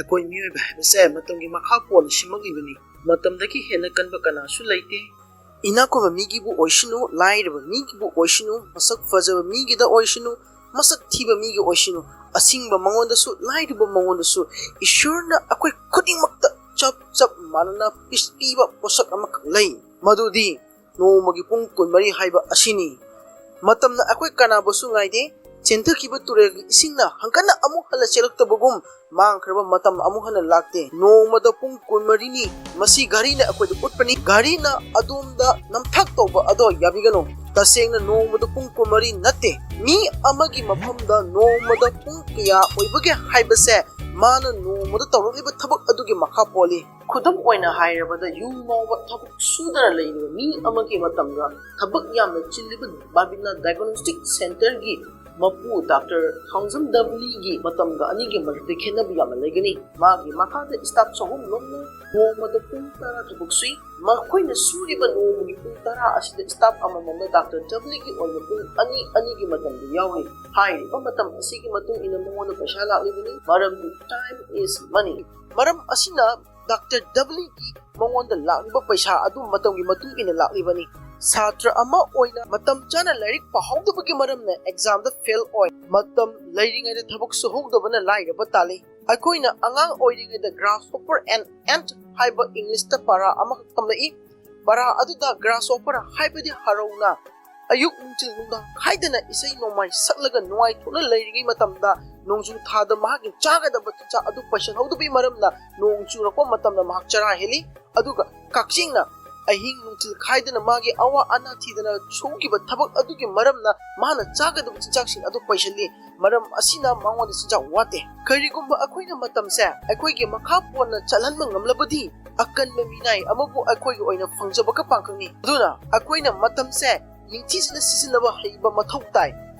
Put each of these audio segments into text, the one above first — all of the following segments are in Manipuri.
ꯑꯩꯈꯣꯏ ꯃꯤꯑꯣꯏꯕ ꯍꯥꯏꯕꯁꯦ ꯃꯇꯝꯒꯤ ꯃꯈꯥ ꯄꯣꯟꯅ ꯁꯦꯝꯃꯛꯂꯤꯕꯅꯤ. ꯃꯇꯝꯗꯒꯤ ꯍꯦꯟꯅ ꯀꯟꯕ ꯀꯅꯥꯁꯨ ꯂꯩꯇꯦ. ꯏꯅꯥꯛꯈꯨꯟꯕ ꯃꯤꯒꯤꯕꯨ ꯑꯣꯏꯁꯅꯨ, ꯂꯥꯏꯔꯕ ꯃꯤꯒꯤꯕꯨ ꯑꯣꯏꯁꯅꯨ, ꯃꯁꯛ ꯐꯖꯕ ꯃꯤꯒꯤꯗ ꯑꯣꯏꯁꯅꯨ, ꯃꯁꯛ ꯊꯤꯕ ꯃꯤꯒꯤ ꯑꯣꯏꯁꯅꯨ, ꯑꯁꯤꯡꯕ ꯃꯉꯣꯟꯗꯁꯨ ꯂꯥꯏꯔꯕ ꯃꯉꯣꯟꯗꯁꯨ ꯏꯁꯣꯔꯅ ꯑꯩꯈꯣꯏ ꯈꯨꯗꯤꯡꯃꯛꯇ ꯆꯞ ꯃꯥꯟꯅꯅ ꯄꯤꯕ ꯄꯣꯠꯁꯛ ꯑꯃꯈꯛ ꯂꯩ. ꯃꯗꯨꯗꯤ ꯅꯣꯡꯃꯒꯤ ꯄꯨꯡ 24 ꯍꯥꯏꯕ ꯑꯁꯤꯅꯤ. ꯃꯇꯝꯅ ꯑꯩꯈꯣꯏ ꯀꯅꯥꯕꯨꯁꯨ ꯉꯥꯏꯗꯦ. ꯆꯦꯟꯊꯈꯤꯕ ꯇꯨꯔꯦꯜꯒꯤ ꯏꯁꯤꯡꯅ ꯍꯟꯒꯠꯅ ꯑꯃꯨꯛ ꯍꯟꯅ ꯆꯦꯜꯂꯛꯇꯕꯒꯨꯝ ꯃꯥꯡꯈ꯭ꯔꯕ ꯃꯇꯝ ꯑꯃꯨꯛ ꯍꯟꯅ ꯂꯥꯛꯇꯦ. ꯅꯣꯡꯃꯗ ꯄꯨꯡ 24ꯅꯤ. ꯃꯁꯤ ꯘꯔꯤꯅ ꯑꯩꯈꯣꯏꯗ ꯎꯠꯄꯅꯤ. ꯘꯔꯤꯅ ꯑꯗꯣꯝꯗ ꯅꯝꯊꯥꯛ ꯇꯧꯕ ꯑꯗꯣ ꯌꯥꯕꯤꯒꯅꯨ. ꯇꯁꯦꯡꯅ ꯅꯣꯡꯃꯗ ꯄꯨꯡ 24 ꯅꯠꯇꯦ. ꯃꯤ ꯑꯃꯒꯤ ꯃꯐꯝꯗ ꯅꯣꯡꯃꯗ ꯄꯨꯡ ꯀꯌꯥ ꯑꯣꯏꯕꯒꯦ ꯍꯥꯏꯕꯁꯦ ꯃꯥꯅ ꯅꯣꯡꯃꯗ ꯇꯧꯔꯛꯂꯤꯕ ꯊꯕꯛ ꯑꯗꯨꯒꯤ ꯃꯈꯥ ꯄꯣꯜꯂꯤ. ꯈꯨꯗꯝ ꯑꯣꯏꯅ ꯍꯥꯏꯔꯕꯗ ꯌꯨ ꯉꯥꯎꯕ ꯊꯕꯛ ꯁꯨꯗꯅ ꯂꯩꯔꯤꯕ ꯃꯤ ꯑꯃꯒꯤ ꯃꯇꯝꯒ ꯊꯕꯛ ꯌꯥꯝꯅ ꯆꯤꯜꯂꯤꯕ ꯕꯥꯕꯤꯅꯥ ꯗꯥꯏꯒꯅꯣꯁꯇꯤꯛ ꯁꯦꯟꯇꯔꯒꯤ ꯃꯄꯨ ꯗꯥꯛꯇꯔ ꯊꯥꯡꯖꯝ ꯗꯕꯂꯤꯒꯤ ꯃꯇꯝꯒ ꯑꯅꯤꯒꯤ ꯃꯔꯛꯇ ꯈꯦꯠꯅꯕ ꯌꯥꯝꯅ ꯂꯩꯒꯅꯤ. ꯃꯥꯒꯤ ꯃꯈꯥꯗ ꯁ꯭ꯇꯥꯐ 3 ꯂꯣꯝꯅ ꯅꯣꯡꯃꯗ ꯄꯨꯡ 10 ꯊꯕꯛ ꯁꯨꯏ. ꯃꯈꯣꯏꯅ ꯁꯨꯔꯤꯕ ꯅꯣꯡꯃꯒꯤ ꯄꯨꯡ 10 ꯑꯁꯤꯗ ꯁ꯭ꯇꯥꯐ ꯑꯃꯃꯝꯅ ꯗꯥꯛꯇꯔ ꯗꯕꯂꯤꯒꯤ ꯑꯣꯏꯕ ꯄꯨꯡ 2-2ꯒꯤ ꯃꯇꯝꯗ ꯌꯥꯎꯔꯤ. ꯍꯥꯏꯔꯤꯕ ꯃꯇꯝ ꯑꯁꯤꯒꯤ ꯃꯇꯨꯡ ꯏꯟꯅ ꯃꯉꯣꯟꯗ ꯄꯩꯁꯥ ꯂꯥꯛꯂꯤꯕꯅꯤ. ꯃꯔꯝꯗꯤ ꯇꯥꯏꯝ ꯏꯁ ꯃꯅꯤ. ꯃꯔꯝ ꯑꯁꯤꯅ ꯗꯥꯛꯇꯔ ꯗꯕꯂꯤꯒꯤ ꯃꯉꯣꯟꯗ ꯂꯥꯛꯂꯤꯕ ꯄꯩꯁꯥ ꯑꯗꯨ ꯃꯇꯝꯒꯤ ꯃꯇꯨꯡ ꯏꯟꯅ ꯂꯥꯛꯂꯤꯕꯅꯤ. ꯁꯥꯇ꯭ꯔ ꯑꯃ ꯑꯣꯏꯅ ꯃꯇꯝ ꯆꯥꯅ ꯂꯥꯏꯔꯤꯛ ꯄꯥꯍꯧꯗꯕꯒꯤ ꯃꯔꯝꯅ ꯑꯦꯛꯖꯥꯝꯗ ꯐꯦꯜ ꯑꯣꯏ. ꯃꯇꯝ ꯂꯩꯔꯤꯉꯩꯗ ꯊꯕꯛ ꯁꯨꯍꯧꯗꯕꯅ ꯂꯥꯏꯔꯕ ꯇꯥꯜꯂꯤ. ꯑꯩꯈꯣꯏꯅ ꯑꯉꯥꯡ ꯑꯣꯏꯔꯤꯉꯩꯗ ꯒ꯭ꯔꯥꯁꯍꯣꯄꯔ ꯑꯦꯟ ꯑꯦꯟꯠ ꯍꯥꯏꯕ ꯏꯪꯂꯤꯁꯇ ꯄꯥꯔꯥ ꯑꯃꯈꯛ ꯇꯝꯂꯛꯏ. ꯄꯥꯔꯥ ꯑꯗꯨꯗ ꯒ꯭ꯔꯥꯁꯍꯣꯄꯔ ꯍꯥꯏꯕꯗꯤ ꯍꯔꯧꯅ ꯑꯌꯨꯛ ꯅꯨꯡꯊꯤꯜ ꯅꯨꯡꯗꯥꯡ ꯈꯥꯏꯗꯅ ꯏꯁꯩ ꯅꯣꯡꯃꯥꯏ ꯁꯛꯂꯒ ꯅꯨꯡꯉꯥꯏꯊꯣꯛꯅ ꯂꯩꯔꯤꯉꯩ ꯃꯇꯝꯗ ꯅꯣꯡꯖꯨ ꯊꯥꯗ ꯃꯍꯥꯛꯀꯤ ꯆꯥꯒꯗꯕ ꯆꯤꯟꯖꯥꯛ ꯑꯗꯨ ꯄꯩꯁꯟꯍꯧꯗꯕꯒꯤ ꯃꯔꯝꯅ ꯅꯣꯡ ꯆꯨꯔꯛꯄ ꯃꯇꯝꯗ ꯃꯍꯥꯛ ꯆꯔꯥ ꯍꯦꯜꯂꯤ. ꯑꯗꯨꯒ ꯀꯛꯆꯤꯡꯅ ꯑꯍꯤꯡ ꯅꯨꯡꯊꯤꯜ ꯈꯥꯏꯗꯅ ꯃꯥꯒꯤ ꯑꯋꯥ ꯑꯅꯥ ꯊꯤꯗꯅ ꯁꯨꯈꯤꯕ ꯊꯕꯛ ꯑꯗꯨꯒꯤ ꯃꯔꯝꯅ ꯃꯥꯅ ꯆꯥꯒꯗꯕ ꯆꯤꯟꯖꯥꯛꯁꯤꯡ ꯑꯗꯨ ꯄꯩꯁꯜꯂꯤ. ꯃꯔꯝ ꯑꯁꯤꯅ ꯃꯉꯣꯟꯗ ꯆꯤꯟꯖꯥꯛ ꯋꯥꯠꯇꯦ. ꯀꯔꯤꯒꯨꯝꯕ ꯑꯩꯈꯣꯏꯅ ꯃꯇꯝꯁꯦ ꯑꯩꯈꯣꯏꯒꯤ ꯃꯈꯥ ꯄꯣꯟꯅ ꯆꯠꯍꯟꯕ ꯉꯝꯂꯕꯗꯤ ꯑꯀꯟꯕ ꯃꯤꯅꯥꯏ ꯑꯃꯕꯨ ꯑꯩꯈꯣꯏꯒꯤ ꯑꯣꯏꯅ ꯐꯪꯖꯕꯒ ꯄꯥꯡꯈꯛꯅꯤ. ꯑꯗꯨꯅ ꯑꯩꯈꯣꯏꯅ ꯃꯇꯝꯁꯦ ꯅꯤꯡꯊꯤꯖꯅ ꯁꯤꯖꯤꯟꯅꯕ ꯍꯩꯕ ꯃꯊꯧ ꯇꯥꯏ.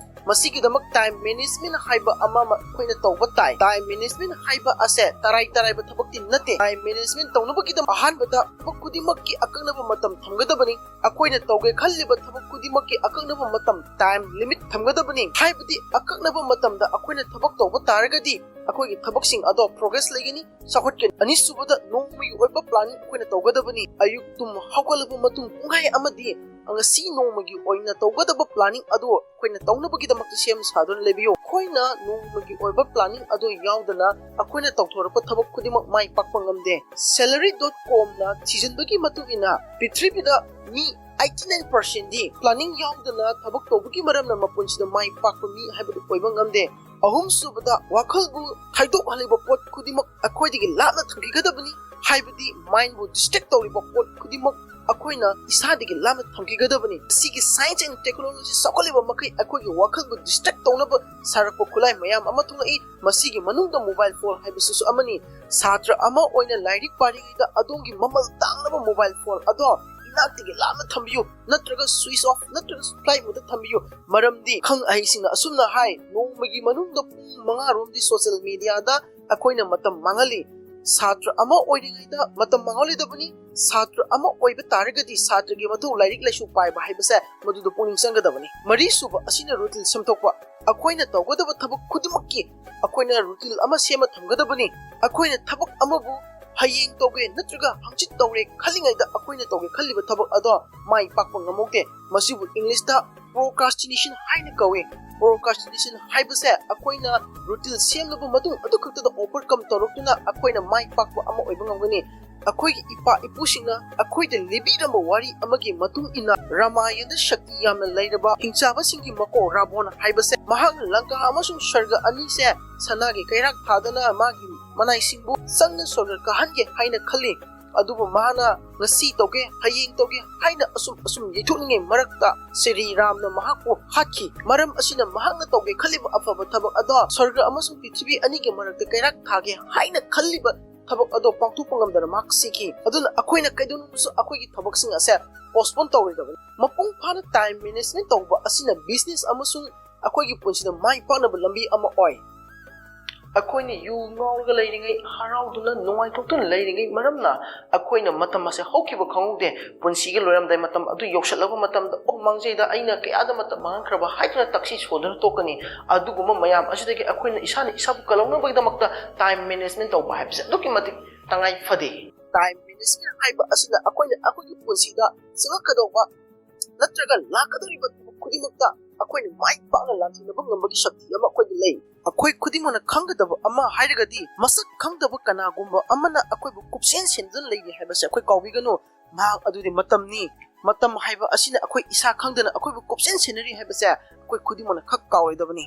ꯃꯁꯤꯒꯤꯗꯃꯛ ꯇꯥꯏꯝ ꯃꯦꯅꯦꯖꯃꯦꯟꯠ ꯍꯥꯏꯕ ꯑꯃ ꯑꯩꯈꯣꯏꯅ ꯇꯧꯕ ꯇꯥꯏ. ꯇꯥꯏꯝ ꯃꯦꯅꯦꯖꯃꯦꯟꯠ ꯍꯥꯏꯕ ꯑꯁꯦ ꯇꯔꯥꯏꯕ ꯊꯕꯛꯇꯤ ꯅꯠꯇꯦ. ꯇꯥꯏꯝ ꯃꯦꯅꯦꯖꯃꯦꯟꯠ ꯇꯧꯅꯕꯒꯤꯗꯃꯛ ꯑꯍꯥꯟꯕꯗ ꯊꯕꯛ ꯈꯨꯗꯤꯡꯃꯛꯀꯤ ꯑꯀꯛꯅꯕ ꯃꯇꯝ ꯊꯝꯒꯗꯕꯅꯤ. ꯑꯩꯈꯣꯏꯅ ꯇꯧꯒꯦ ꯈꯜꯂꯤꯕ ꯊꯕꯛ ꯈꯨꯗꯤꯡꯃꯛꯀꯤ ꯑꯀꯛꯅꯕ ꯃꯇꯝ ꯇꯥꯏꯝ ꯂꯤꯃꯤꯠ ꯊꯝꯒꯗꯕꯅꯤ. ꯍꯥꯏꯕꯗꯤ ꯑꯀꯛꯅꯕ ꯃꯇꯝꯗ ꯑꯩꯈꯣꯏꯅ ꯊꯕꯛ ꯇꯧꯕ ꯇꯥꯔꯒꯗꯤ ꯑꯩꯈꯣꯏꯒꯤ ꯊꯕꯛꯁꯤꯡ ꯑꯗꯣ ꯄ꯭ꯔꯣꯒ꯭ꯔꯦꯁ ꯂꯩꯒꯅꯤ, ꯆꯥꯎꯈꯠꯀꯅꯤ. ꯑꯅꯤꯁꯨꯕꯗ ꯅꯣꯡꯃꯒꯤ ꯑꯣꯏꯕ ꯄ꯭ꯂꯥꯅꯤꯡ ꯑꯩꯈꯣꯏꯅ ꯇꯧꯒꯗꯕꯅꯤ. ꯑꯌꯨꯛ ꯇꯨꯝ ꯍꯧꯒꯠꯂꯕ ꯃꯇꯨꯡ ꯄꯨꯡꯈꯥꯏ ꯑꯃꯗꯤ ꯉꯁꯤ ꯅꯣꯡꯃꯒꯤ ꯑꯣꯏꯅ ꯇꯧꯒꯗꯕ ꯄ꯭ꯂꯥꯅꯤꯡ ꯑꯗꯨ ꯑꯩꯈꯣꯏꯅ ꯇꯧꯅꯕꯒꯤꯗꯃꯛꯇ ꯁꯦꯝ ꯁꯥꯗꯨꯅ ꯂꯩꯕꯤꯌꯨ. ꯑꯩꯈꯣꯏꯅ ꯅꯣꯡꯃꯒꯤ ꯑꯣꯏꯕ ꯄ꯭ꯂꯥꯅꯤꯡ ꯑꯗꯨ ꯌꯥꯎꯗꯅ ꯑꯩꯈꯣꯏꯅ ꯇꯧꯊꯣꯔꯛꯄ ꯊꯕꯛ ꯈꯨꯗꯤꯡꯃꯛ ꯃꯥꯏ ꯄꯥꯛꯄ ꯉꯝꯗꯦ. Salary.comꯅ ꯊꯤꯖꯤꯟꯕꯒꯤ ꯃꯇꯨꯡ ꯏꯟꯅ ꯄ꯭ꯔꯤꯊꯤꯕꯤꯗ ꯃꯤ 89%ꯗꯤ ꯄ꯭ꯂꯥꯅꯤꯡ ꯌꯥꯎꯗꯅ ꯊꯕꯛ ꯇꯧꯕꯒꯤ ꯃꯔꯝꯅ ꯃꯄꯨꯟꯁꯤꯗ ꯃꯥꯏ ꯄꯥꯛꯄ ꯃꯤ ꯍꯥꯏꯕꯗꯨ ꯑꯣꯏꯕ ꯉꯝꯗꯦ. ꯑꯍꯨꯝꯁꯨꯕꯗ ꯋꯥꯈꯜꯕꯨ ꯊꯩꯗꯣꯛꯍꯜꯂꯤꯕ ꯄꯣꯠ ꯈꯨꯗꯤꯡꯃꯛ ꯑꯩꯈꯣꯏꯗꯒꯤ ꯂꯥꯞꯅ ꯊꯝꯈꯤꯒꯗꯕꯅꯤ. ꯍꯥꯏꯕꯗꯤ ꯃꯥꯏꯟꯕꯨ ꯗꯤꯁꯇ꯭ꯔꯦꯛ ꯇꯧꯔꯤꯕ ꯄꯣꯠ ꯈꯨꯗꯤꯡꯃꯛ ꯑꯩꯈꯣꯏꯅ ꯏꯁꯥꯗꯒꯤ ꯂꯥꯞꯅ ꯊꯝꯈꯤꯒꯗꯕꯅꯤ. ꯑꯁꯤꯒꯤ ꯁꯥꯏꯟꯁ ꯑꯦꯟड ꯇꯦꯛꯅꯣꯂꯣꯖꯤ ꯆꯥꯎꯈꯠꯂꯤꯕ ꯃꯈꯩ ꯑꯩꯈꯣꯏꯒꯤ ꯋꯥꯈꯜꯕꯨ ꯗꯤꯁꯇ꯭ꯔꯦꯛ ꯇꯧꯅꯕ ꯁꯥꯔꯛꯄ ꯈꯨꯠꯂꯥꯏ ꯃꯌꯥꯝ ꯑꯃ ꯊꯣꯛꯂꯛꯏ. ꯃꯁꯤꯒꯤ ꯃꯅꯨꯡꯗ ꯃꯣꯕꯥꯏꯜ ꯐꯣꯟ ꯍꯥꯏꯕꯁꯤꯁꯨ ꯑꯃꯅꯤ. ꯁꯥꯇ꯭ꯔ ꯑꯃ ꯑꯣꯏꯅ ꯂꯥꯏꯔꯤꯛ ꯄꯥꯔꯤꯉꯩꯗ ꯑꯗꯣꯝꯒꯤ ꯃꯃꯜ ꯇꯥꯡꯂꯕ ꯃꯣꯕꯥꯏꯜ ꯐꯣꯟ ꯑꯗꯣ ꯏꯅꯥꯛꯇꯒꯤ ꯂꯥꯞꯅ ꯊꯝꯕꯤꯌꯨ, ꯅꯠꯇ꯭ꯔꯒ ꯁ꯭ꯋꯤꯆ ꯑꯣꯐ ꯅꯠꯇ꯭ꯔꯒ ꯐ꯭ꯂꯥꯏꯠ ꯃꯣꯗꯇ ꯊꯝꯕꯤꯌꯨ. ꯃꯔꯝꯗꯤ ꯈꯪ ꯑꯍꯩꯁꯤꯡꯅ ꯑꯁꯨꯝꯅ ꯍꯥꯏ, ꯅꯣꯡꯃꯒꯤ ꯃꯅꯨꯡꯗ ꯄꯨꯡ 5 ꯔꯣꯝꯗꯤ ꯁꯣꯁꯤꯌꯦꯜ ꯃꯤꯗꯤꯌꯥꯗ ꯑꯩꯈꯣꯏꯅ ꯃꯇꯝ ꯃꯥꯡꯍꯜꯂꯤ. ꯁꯥꯇ꯭ꯔ ꯑꯃ ꯑꯣꯏꯔꯤꯉꯩꯗ ꯃꯇꯝ ꯃꯥꯡꯍꯜꯂꯣꯏꯗꯕꯅꯤ. ꯁꯥꯇ꯭ꯔ ꯑꯃ ꯑꯣꯏꯕ ꯇꯥꯔꯒꯗꯤ ꯁꯥꯇ꯭ꯔꯒꯤ ꯃꯊꯧ ꯂꯥꯏꯔꯤꯛ ꯂꯥꯏꯁꯨ ꯄꯥꯏꯕ ꯍꯥꯏꯕꯁꯦ ꯃꯗꯨꯗ ꯄꯨꯛꯅꯤꯡ ꯆꯪꯒꯗꯕꯅꯤ. ꯃꯔꯤꯁꯨꯕ ꯑꯁꯤꯅ ꯔꯨꯇꯤꯟ ꯁꯦꯝꯗꯣꯛꯄ. ꯑꯩꯈꯣꯏꯅ ꯇꯧꯒꯗꯕ ꯊꯕꯛ ꯈꯨꯗꯤꯡꯃꯛꯀꯤ ꯑꯩꯈꯣꯏꯅ ꯔꯨꯇꯤꯟ ꯑꯃ ꯁꯦꯝꯃ ꯊꯝꯒꯗꯕꯅꯤ. ꯑꯩꯈꯣꯏꯅ ꯊꯕꯛ ꯑꯃꯕꯨ ꯍꯌꯦꯡ ꯇꯧꯒꯦ ꯅꯠꯇ꯭ꯔꯒ ꯍꯪꯆꯤꯠ ꯇꯧꯔꯦ ꯈꯜꯂꯤꯉꯩꯗ ꯑꯩꯈꯣꯏꯅ ꯇꯧꯒꯦ ꯈꯜꯂꯤꯕ ꯊꯕꯛ ꯑꯗꯣ ꯃꯥꯏ ꯄꯥꯛꯄ ꯉꯝꯍꯧꯗꯦ. ꯃꯁꯤꯕꯨ ꯏꯪꯂꯤꯁꯇ ꯄ꯭ꯔꯣꯀ꯭ꯔꯥꯁꯇꯤꯅꯦꯁꯟ ꯍꯥꯏꯅ ꯀꯧꯏ. ꯄ꯭ꯔꯣꯀ꯭ꯔꯥꯁꯇꯤꯅꯦꯁꯟ ꯍꯥꯏꯕꯁꯦ ꯑꯩꯈꯣꯏꯅ ꯔꯨꯇꯤꯟ ꯁꯦꯝꯂꯕ ꯃꯇꯨꯡ ꯑꯗꯨꯈꯛꯇꯗ ꯑꯣꯚꯔꯀꯝ ꯇꯧꯔꯛꯇꯨꯅ ꯑꯩꯈꯣꯏꯅ ꯃꯥꯏ ꯄꯥꯛꯄ ꯑꯃ ꯑꯣꯏꯕ ꯉꯝꯒꯅꯤ. ꯑꯩꯈꯣꯏꯒꯤ ꯏꯄꯥ ꯏꯄꯨꯁꯤꯡꯅ ꯑꯩꯈꯣꯏꯗ ꯂꯤꯕꯤꯔꯝꯕ ꯋꯥꯔꯤ ꯑꯃꯒꯤ ꯃꯇꯨꯡ ꯏꯟꯅ ꯔꯥꯃꯥꯌꯟꯗ ꯁꯛꯇꯤ ꯌꯥꯝꯅ ꯂꯩꯔꯕ ꯍꯤꯡꯆꯥꯕꯁꯤꯡꯒꯤ ꯃꯀꯣꯛ ꯔꯥꯕꯣꯟ ꯍꯥꯏꯕꯁꯦ ꯃꯍꯥꯛꯅ ꯂꯪꯀꯥ ꯑꯃꯁꯨꯡ ꯁꯔꯒ ꯑꯅꯤꯁꯦ ꯁꯅꯥꯒꯤ ꯀꯩꯔꯥꯛ ꯊꯥꯗꯨꯅ ꯃꯥꯒꯤ ꯃꯅꯥꯏꯁꯤꯡꯕꯨ ꯆꯪꯅ ꯁꯣꯔꯒ ꯀꯥꯍꯟꯒꯦ ꯍꯥꯏꯅ ꯈꯜꯂꯤ. ꯑꯗꯨꯕꯨ ꯃꯍꯥꯛꯅ ꯉꯁꯤ ꯇꯧꯒꯦ ꯍꯌꯦꯡ ꯇꯧꯒꯦ ꯍꯥꯏꯅ ꯑꯁꯨꯝ ꯌꯩꯊꯣꯛꯅꯤꯡꯉꯩ ꯃꯔꯛꯇ ꯁ꯭ꯔꯤ ꯔꯥꯝꯅ ꯃꯍꯥꯛꯄꯨ ꯍꯥꯠꯈꯤ. ꯃꯔꯝ ꯑꯁꯤꯅ ꯃꯍꯥꯛꯅ ꯇꯧꯒꯦ ꯈꯜꯂꯤꯕ ꯑꯐꯕ ꯊꯕꯛ ꯑꯗꯣ ꯁ꯭ꯋꯔꯒ ꯑꯃꯁꯨꯡ ꯄ꯭ꯔꯤꯊꯤꯕꯤ ꯑꯅꯤꯒꯤ ꯃꯔꯛꯇ ꯀꯩꯔꯥꯛ ꯊꯥꯒꯦ ꯍꯥꯏꯅ ꯈꯜꯂꯤꯕ ꯊꯕꯛ ꯑꯗꯣ ꯄꯥꯡꯊꯣꯛꯄ ꯉꯝꯗꯅ ꯃꯍꯥꯛ ꯁꯤꯈꯤ. ꯑꯗꯨꯅ ꯑꯩꯈꯣꯏꯅ ꯀꯩꯗꯧꯅꯨꯡꯗꯁꯨ ꯑꯩꯈꯣꯏꯒꯤ ꯊꯕꯛꯁꯤꯡ ꯑꯁꯦ ꯄꯣꯁꯄꯣꯟ ꯇꯧꯔꯣꯏꯗꯕꯅꯤ. ꯃꯄꯨꯡ ꯐꯥꯅ ꯇꯥꯏꯝ ꯃꯦꯅꯦꯖꯃꯦꯟꯠ ꯇꯧꯕ ꯑꯁꯤꯅ ꯕꯤꯖꯤꯅꯦꯁ ꯑꯃꯁꯨꯡ ꯑꯩꯈꯣꯏꯒꯤ ꯄꯨꯟꯁꯤꯗ ꯃꯥꯏ ꯄꯥꯛꯅꯕ ꯂꯝꯕꯤ ꯑꯃ ꯑꯣꯏ. ꯑꯩꯈꯣꯏꯅ ꯌꯨ ꯉꯥꯎꯔꯒ ꯂꯩꯔꯤꯉꯩ ꯍꯔꯥꯎꯗꯨꯅ ꯅꯨꯡꯉꯥꯏꯊꯣꯛꯇꯨꯅ ꯂꯩꯔꯤꯉꯩ ꯃꯔꯝꯅ ꯑꯩꯈꯣꯏꯅ ꯃꯇꯝ ꯑꯁꯦ ꯍꯧꯈꯤꯕ ꯈꯪꯍꯧꯗꯦ ꯄꯨꯟꯁꯤꯒꯤ ꯂꯣꯏꯔꯝꯗꯥꯏ ꯃꯇꯝ ꯑꯗꯨ ꯌꯧꯁꯜꯂꯛꯄ ꯃꯇꯝꯗ ꯃꯥꯡꯖꯩꯗ ꯑꯩꯅ ꯀꯌꯥꯗ ꯃꯇꯝ ꯃꯥꯡꯍꯟꯈ꯭ꯔꯕ ꯍꯥꯏꯗꯨꯅ ꯇꯛꯁꯤ ꯁꯣꯗꯨꯅ ꯇꯣꯛꯀꯅꯤ ꯑꯗꯨꯒꯨꯝꯕ ꯃꯌꯥꯝ ꯑꯁꯤꯗꯒꯤ ꯑꯩꯈꯣꯏꯅ ꯏꯁꯥꯅ ꯏꯁꯥꯕꯨ ꯀꯜꯍꯧꯅꯕꯒꯤꯗꯃꯛꯇ ꯇꯥꯏꯝ ꯃꯦꯅꯦꯖꯃꯦꯟ ꯇꯧꯕ ꯍꯥꯏꯕꯁꯦ ꯑꯗꯨꯛꯀꯤ ꯃꯇꯤꯛ ꯇꯉꯥꯏ ꯐꯗꯦ ꯇꯥꯏꯝ ꯃꯦꯅꯦꯖꯃꯦꯟ ꯍꯥꯏꯕ ꯑꯁꯤꯅ ꯑꯩꯈꯣꯏꯅ ꯑꯩꯈꯣꯏꯒꯤ ꯄꯨꯟꯁꯤꯗ ꯆꯪꯉꯛꯀꯗꯧꯕ ꯅꯠꯇ꯭ꯔꯒ ꯂꯥꯛꯀꯗꯧꯔꯤꯕ ꯊꯕꯛ ꯈꯨꯗꯤꯡꯃꯛꯇ ꯑꯩꯈꯣꯏꯅ ꯃꯥꯏ ꯄꯥꯛꯅ ꯂꯥꯟꯊꯦꯡꯅꯕ ꯉꯝꯕꯒꯤ ꯁꯛꯇꯤ ꯑꯃ ꯑꯩꯈꯣꯏꯗ ꯂꯩ ꯑꯩꯈꯣꯏ ꯈꯨꯗꯤꯡꯃꯛꯅ ꯈꯪꯒꯗꯕ ꯑꯃ ꯍꯥꯏꯔꯒꯗꯤ ꯃꯁꯛ ꯈꯪꯗꯕ ꯀꯅꯥꯒꯨꯝꯕ ꯑꯃꯅ ꯑꯩꯈꯣꯏꯕꯨ ꯀꯨꯞꯁꯦꯟ ꯁꯦꯟꯗꯨꯅ ꯂꯩꯔꯤ ꯍꯥꯏꯕꯁꯦ ꯑꯩꯈꯣꯏ ꯀꯥꯎꯕꯤꯒꯅꯨ ꯃꯍꯥꯛ ꯑꯗꯨꯗꯤ ꯃꯇꯝꯅꯤ ꯃꯇꯝ ꯍꯥꯏꯕ ꯑꯁꯤꯅ ꯑꯩꯈꯣꯏ ꯏꯁꯥ ꯈꯪꯗꯅ ꯑꯩꯈꯣꯏꯕꯨ ꯀꯨꯞꯁꯦꯟ ꯁꯦꯟꯅꯔꯤ ꯍꯥꯏꯕꯁꯦ ꯑꯩꯈꯣꯏ ꯈꯨꯗꯤꯡꯃꯛꯅ ꯈꯛ ꯀꯥꯎꯔꯣꯏꯗꯕꯅꯤ